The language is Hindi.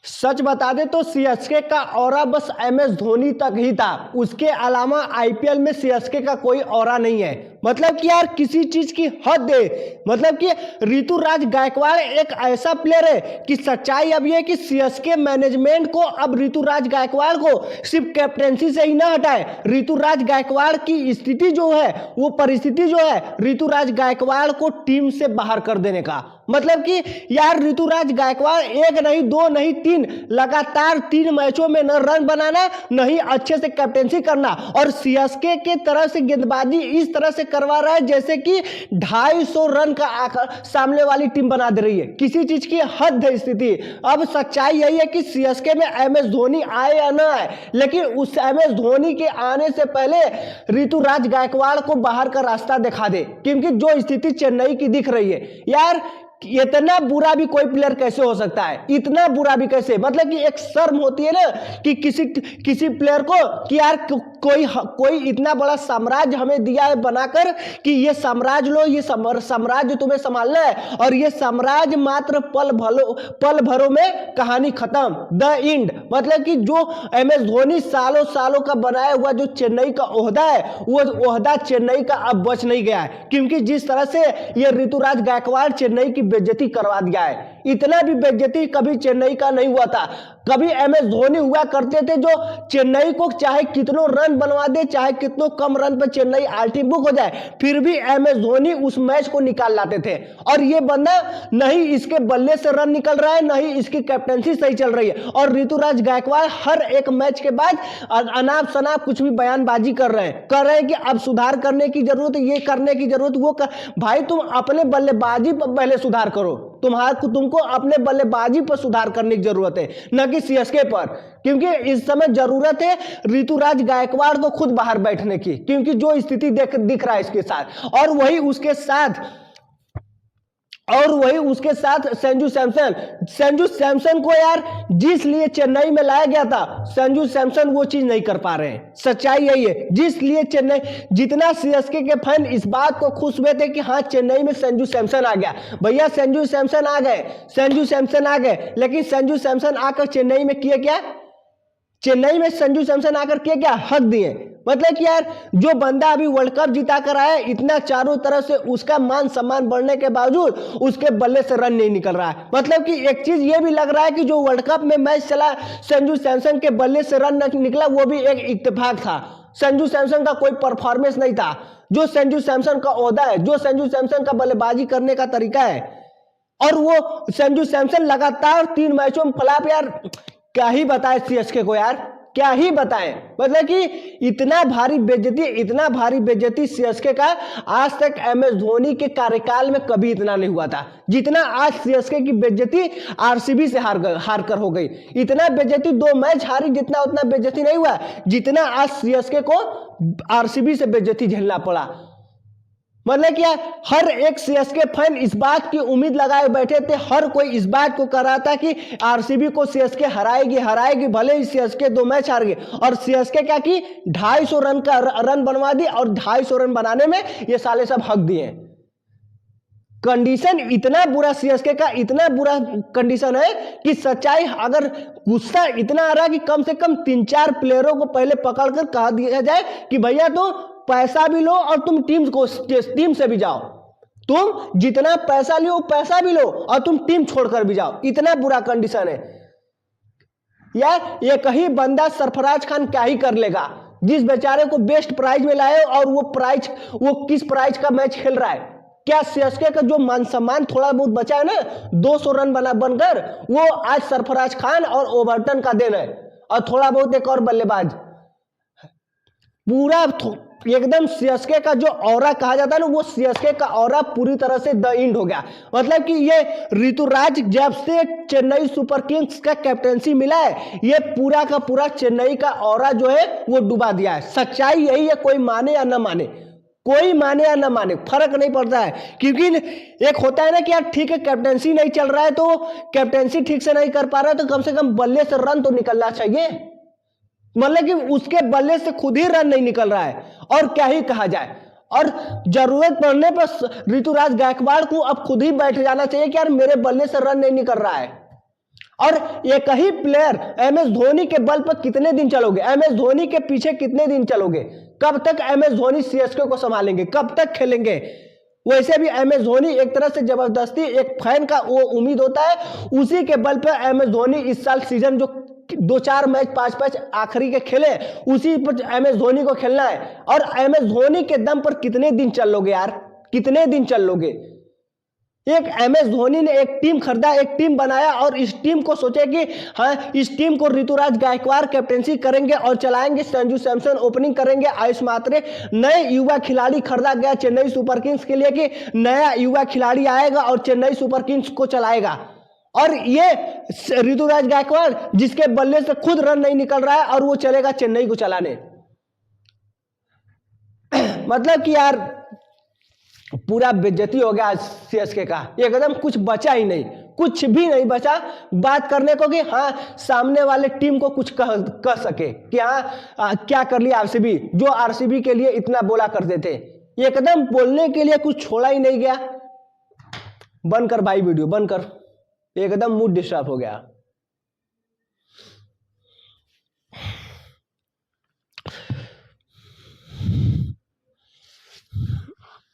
सच बता दे तो सीएसके का ऑरा बस एमएस धोनी तक ही था, उसके अलावा आईपीएल में सीएसके का कोई ऑरा नहीं है। मतलब कि यार किसी चीज की हद है। मतलब कि ऋतुराज गायकवाड़ एक ऐसा प्लेयर है कि सच्चाई अब ये है कि सीएसके मैनेजमेंट को अब ऋतुराज गायकवाड़ को सिर्फ कैप्टेंसी से ही ना हटाए, ऋतुराज गायकवाड़ की स्थिति जो है, वो परिस्थिति जो है, ऋतुराज गायकवाड़ को टीम से बाहर कर देने का। मतलब कि यार ऋतुराज गायकवाड़ एक नहीं दो नहीं तीन, लगातार 3 मैचों में न रन बनाना न ही अच्छे से कैप्टेंसी करना, और सीएसके के तरफ से गेंदबाजी इस तरह से करवा रहा है जैसे कि 250 रन का सामने वाली टीम बना दे रही है। किसी चीज की हद है स्थिति। अब सच्चाई यही है कि सीएसके में एमएस धोनी आए या ना आए, लेकिन उस एमएस धोनी के आने से पहले ऋतुराज गायकवाड़ को बाहर का रास्ता दिखा दे, क्योंकि जो स्थिति चेन्नई की दिख रही है यार, इतना बुरा भी कोई प्लेयर कैसे हो सकता है, इतना बुरा भी कैसे। मतलब कि एक शर्म होती है ना कि किसी प्लेयर को कि यार कोई इतना बड़ा साम्राज्य हमें दिया है बनाकर कि ये साम्राज्य लो, ये साम्राज्य तुम्हें संभालना है, और ये साम्राज्य मात्र पल भरों में कहानी खत्म, द एंड। मतलब कि जो एमएस धोनी सालों सालों का बनाया हुआ जो चेन्नई का ओहदा है, वो ओहदा चेन्नई का अब बच नहीं गया है, क्योंकि जिस तरह से ये ऋतुराज गायकवाड़ चेन्नई की बेइज्जती करवा दिया है। इतना भी बेइज्जती कभी चेन्नई का नहीं हुआ था। कभी एमएस धोनी हुआ करते थे जो चेन्नई को चाहे कितनों रन बनवा दे, चाहे कितनों कम रन पर चेन्नई आल्टी बुक हो जाए, फिर भी एमएस धोनी उस मैच को निकाल लाते थे। और ये बंदा नहीं इसके बल्ले से रन निकल रहा है, नहीं इसकी कैप्टेंसी सही चल रही है, और ऋतुराज गायकवाड़ हर एक मैच के बाद अनाप शनाप कुछ भी बयानबाजी कर रहे हैं कि अब सुधार करने की जरूरत है, ये करने की जरूरत, वो भाई तुम अपने बल्लेबाजी पर पहले सुधार करो। तुमको अपने बल्लेबाजी पर सुधार करने की जरूरत है, न कि सीएसके पर, क्योंकि इस समय जरूरत है ऋतुराज गायकवाड़ को खुद बाहर बैठने की, क्योंकि जो स्थिति दिख रहा है इसके साथ, और वही उसके साथ संजू सैमसन को यार जिस लिए चेन्नई में लाया गया था, संजू सैमसन वो चीज नहीं कर पा रहे हैं। सच्चाई यही है, जिस लिए चेन्नई, जितना सीएसके के फैन इस बात को खुश हुए थे कि हाँ चेन्नई में संजू सैमसन आ गया, भैया संजू सैमसन आ गए, लेकिन संजू सैमसन आकर चेन्नई में किए क्या? चेन्नई में संजू सैमसन आकर किए क्या? हक दिए। मतलब कि यार जो बंदा अभी वर्ल्ड कप जिता कर आया, इतना चारों तरफ से उसका मान सम्मान बढ़ने के बावजूद उसके बल्ले से रन नहीं निकल रहा है। मतलब कि एक चीज ये भी लग रहा है कि जो वर्ल्ड कप में मैच चला, संजू सैमसन के बल्ले से रन नहीं निकला, वो भी एक इत्तेफाक था। संजू सैमसन का कोई परफॉर्मेंस नहीं था। जो संजू सैमसन का ओहदा है, जो संजू सैमसन का बल्लेबाजी करने का तरीका है, और वो संजू सैमसन लगातार 3 मैचों में फ्लॉप। यार क्या ही बताए सीएसके को, यार क्या ही बताएं। मतलब कि इतना भारी बेइज्जती सीएसके का आज तक एमएस धोनी के कार्यकाल में कभी इतना नहीं हुआ था, जितना आज सीएसके की बेइज्जती आरसीबी से हार कर हो गई। इतना बेइज्जती 2 मैच हारी, जितना उतना बेइज्जती नहीं हुआ जितना आज सीएसके को आरसीबी से बेइज्जती झेलना पड़ा। मतलब क्या, हर एक सीएसके फैन इस बात की उम्मीद लगाए बैठे थे, हर कोई इस बात को कर रहा था कि आरसीबी को सीएसके हराएगी, भले ही सीएसके 2 मैच हार गए। और सीएसके क्या की 250 रन का रन बनवा दी, और 250 रन बनाने में ये साले सब हक दिए। कंडीशन इतना बुरा, सीएसके का इतना बुरा कंडीशन है कि सच्चाई, अगर गुस्सा इतना आ रहा है कि कम से कम 3-4 प्लेयरों को पहले पकड़कर कहा दिया जाए कि भैया तो पैसा भी लो और तुम टीम से भी जाओ, तुम जितना पैसा लियो पैसा भी लो और तुम टीम छोड़कर भी जाओ। इतना बुरा कंडीशन है यार। ये कहीं बंदा सरफराज खान क्या ही कर लेगा, जिस बेचारे को बेस्ट प्राइज में लाए, और वो किस प्राइज का मैच खेल रहा है। क्या सीएसके का जो मान सम्मान थोड़ा बहुत बचा है ना, 200 रन बनकर, वो आज सरफराज खान और ओवरटन का देन है, और थोड़ा बहुत एक और बल्लेबाज। पूरा एकदम सीएसके का जो ऑरा कहा जाता है ना, वो सीएसके का ऑरा पूरी तरह से द एंड हो गया। मतलब कि ये ऋतुराज जब से चेन्नई सुपर किंग्स का कैप्टेंसी मिला है, ये पूरा का पूरा चेन्नई का ऑरा जो है वो डुबा दिया है। सच्चाई यही है, कोई माने या ना माने, फर्क नहीं पड़ता है। क्योंकि एक होता है ना कि यार ठीक है कैप्टेंसी नहीं चल रहा है, तो कैप्टेंसी ठीक से नहीं कर पा रहा है, तो कम से कम बल्ले से रन तो निकलना चाहिए। मतलब कि उसके बल्ले से खुद ही रन नहीं निकल रहा है, और क्या ही कहा जाए। और जरूरत पड़ने पर ऋतुराज गायकवाड़ को अब खुद ही बैठ जाना चाहिए कि यार मेरे बल्ले से रन नहीं निकल रहा है। और एक ही प्लेयर एम एस धोनी के बल पर कितने दिन चलोगे? एम एस धोनी के पीछे कितने दिन चलोगे? कब तक एम एस धोनी सीएसके को संभालेंगे? कब तक खेलेंगे? वैसे भी एम एस धोनी एक तरह से जबरदस्ती एक फैन का वो उम्मीद होता है, उसी के बल पर एम एस धोनी इस साल सीजन जो 2-4 मैच 5 मैच आखिरी के खेले, उसी पर एम एस धोनी को खेलना है। और एम एस धोनी के दम पर कितने दिन चल लोगे यार? कितने दिन चल लोगे? एक एम एस धोनी ने एक टीम खरीदा, एक टीम बनाया और इस टीम को सोचे कि हाँ, इस टीम को ऋतुराज गायकवाड़ कैप्टेंसी करेंगे और चलाएंगे, संजू सैमसन ओपनिंग करेंगे, आयुष मात्रे, नए युवा खिलाड़ी खरीदा गया चेन्नई सुपर किंग्स के लिए कि नया युवा खिलाड़ी आएगा और चेन्नई सुपर किंग्स को चलाएगा। और ये ऋतुराज गायकवाड़ जिसके बल्ले से खुद रन नहीं निकल रहा है और वो चलेगा चेन्नई को चलाने। मतलब कि यार पूरा बेइज्जती हो गया सीएसके का, एकदम कुछ बचा ही नहीं, कुछ भी नहीं बचा बात करने को कि हाँ सामने वाले टीम को कुछ कह सके कि हाँ क्या कर लिया आरसीबी, जो आरसीबी के लिए इतना बोला करते थे, एकदम बोलने के लिए कुछ छोड़ा ही नहीं गया। बंद कर भाई वीडियो, बंद कर, एकदम मूड डिस्टर्ब हो गया।